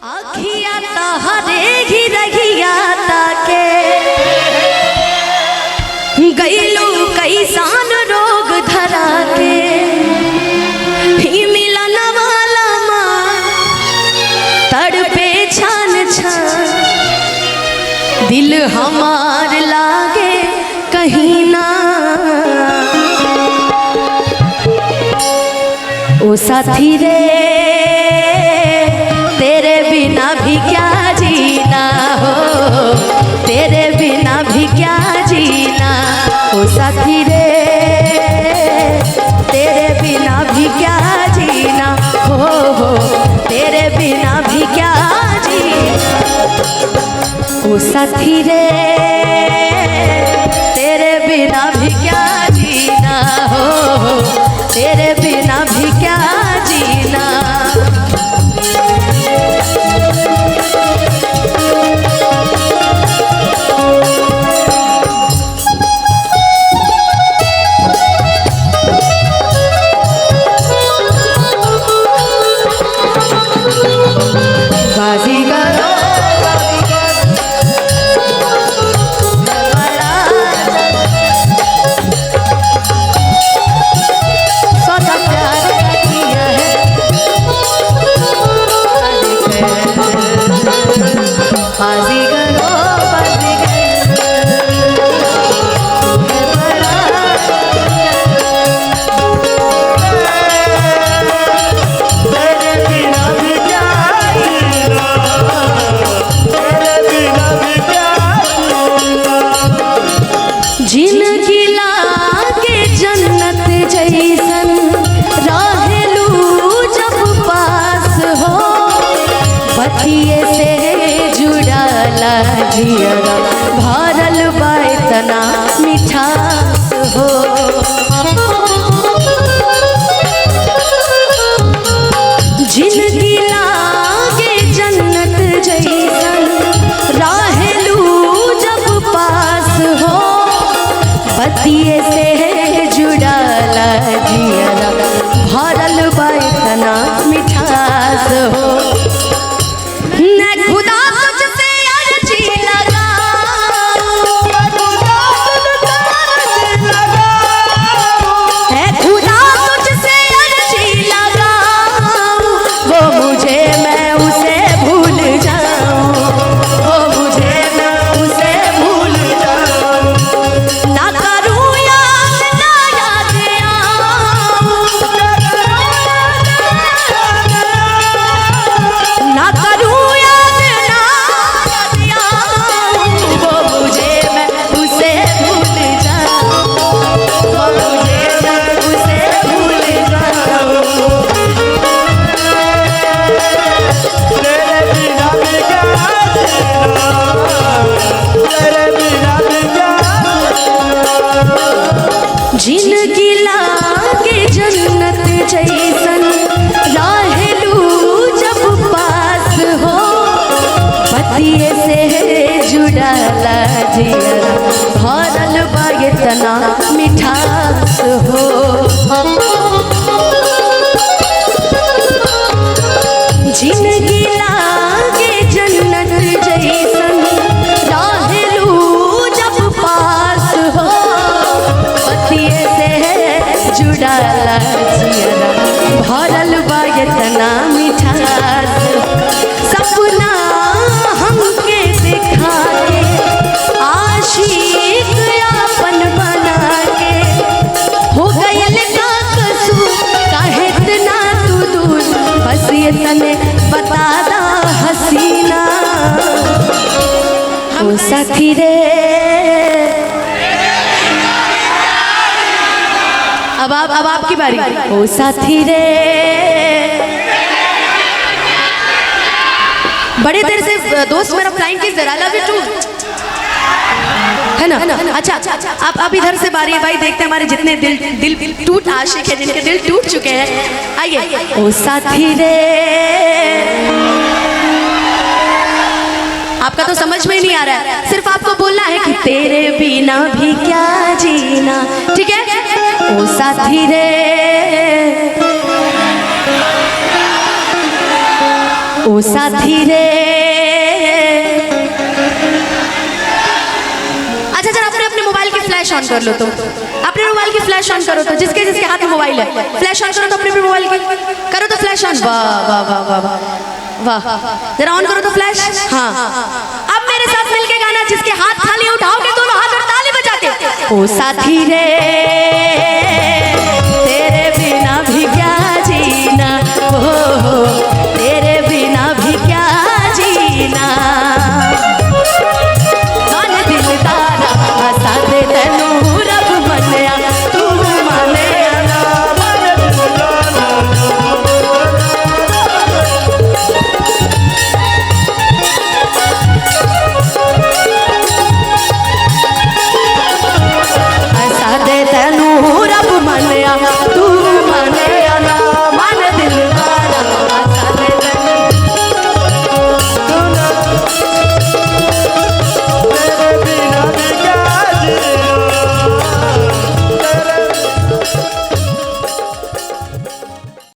आखिया तहरे घिरघिया ताके गईलू कैसान रोग धरा के ही मिलन वाला माँ तड़पे छान छान दिल हमार लागे कहीं ना। ओ साथी रे तेरे बिना भी क्या जीना हो, तेरे बिना भी क्या जीना। ओ साथी रे तेरे बिना भी क्या जीना हो, तेरे बिना भी क्या जीना। ओ साथी रे तेरे बिना भी क्या जीना हो, तेरे बिना भी क्या जीना। भरल बैतना मिठास हो, जिंदगी लागे जन्नत जैसन रहेलू जब पास हो। पतिये से जुड़ाला जियरा भरल बैतना मिठास हो। जिंदगी लागे जन्नत जैसन रहेलू जब पास हो। पतिये से जुड़ाला जियरा भरल बैतना मिठास हो। जिंदगी लागे जन्नत जैसन रहेलू जब पास हो। पतिये से जुड़ाला जियरा भरल बैतना मिठास। सपना हमके दिखा के आशिक अपन बना के हो गइल का कसूर काहे इतना तू दूर। बस ये तने बता दा हसीना। ओ साथी रे अब आपकी बारी। ओ साथी रे बड़े देर से दोस्त मेरा फ्लाइंग किस जरा लव यू टू है ना। अच्छा आप इधर से बारी है भाई, देखते हैं हमारे जितने दिल टूट आशिक है, जिनके दिल टूट चुके हैं। आइए। ओ साथी रे आपका तो समझ में ही नहीं आ रहा है, सिर्फ आपको बोलना है कि तेरे बिना भी क्या जीना। ठीक है। ओ साथी रे ओ साथी रे। अच्छा जरा अपने अपने मोबाइल की फ्लैश ऑन कर लो, तो अपने मोबाइल की फ्लैश ऑन करो, तो जिसके जिसके हाथ में मोबाइल है फ्लैश ऑन करो, तो अपने अपने मोबाइल की करो तो फ्लैश ऑन। वाह वाह वाह वाह वाह, जरा ऑन करो तो फ्लैश। हाँ अब मेरे साथ मिलके गाना, जिसके हाथ थाली उठाओगे दोनों हाथ और ताली बजा के। ओ साथी रे तेरे बिना भी क्या जीना, ओ